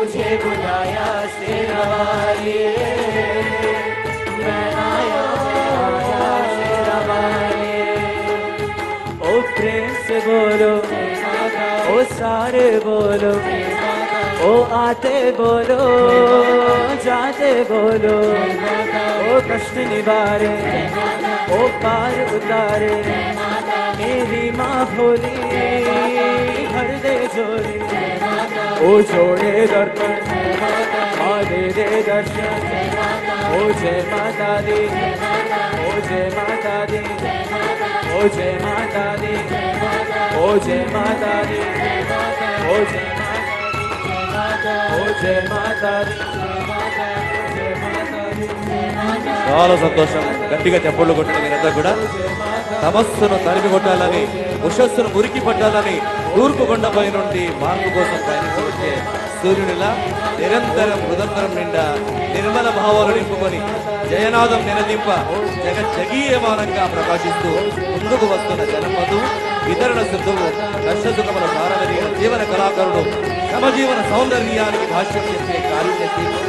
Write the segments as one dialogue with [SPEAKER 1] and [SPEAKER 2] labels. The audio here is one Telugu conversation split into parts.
[SPEAKER 1] मुझे बुलाया शेरा वाली, मैं आया शेरा वाली। ओ प्रेम से बोलो, ओ सारे बोलो, ओ आते बोलो, जाते बोलो, ओ कष्ट निवारे, ओ पार उतारे, मेरी माँ भोली भर दे झोली। ओ जोड़े दर्पण माँ दे दे दर्शन, ओ जय माता दी, ओ जय माता दी, ओ जय माता दी, ओ जय माता दी, ओ जय जय माता दी, जय माता दी।
[SPEAKER 2] చాలా సంతోషం. గట్టిగా చప్పట్లు కొట్టిన మీరంతా కూడా తమస్సును తరిమి కొట్టాలని, ఉషస్సును మురికి పట్టాలని తూర్పు కొండపై నుండి మార్పు కోసం పయనించి వచ్చే సూర్యునిలా నిరంతరం హృదంతరం నిండా నిర్మల భావాలు నింపుకొని జయనాదం నినదింప జగజ్జగీయమానంగా ప్రకాశిస్తూ ముందుకు వస్తున్న జనపదు వితరణ సిద్ధువు కష్టసుఖముల సారగలిగిన జీవన కళాకారుడు సమజీవన సౌందర్యానికి భాష్యం చేసే కారుణ్యశీలు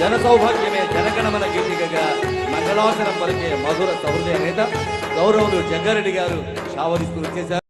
[SPEAKER 2] జన సౌభాగ్యమే జనగణమన గీతికగా మంగళాచరం పలికే మధుర సౌహృదయ నేత గౌరవులు జగ్గారెడ్డి గారు ఆవరిస్తూ వచ్చేశారు.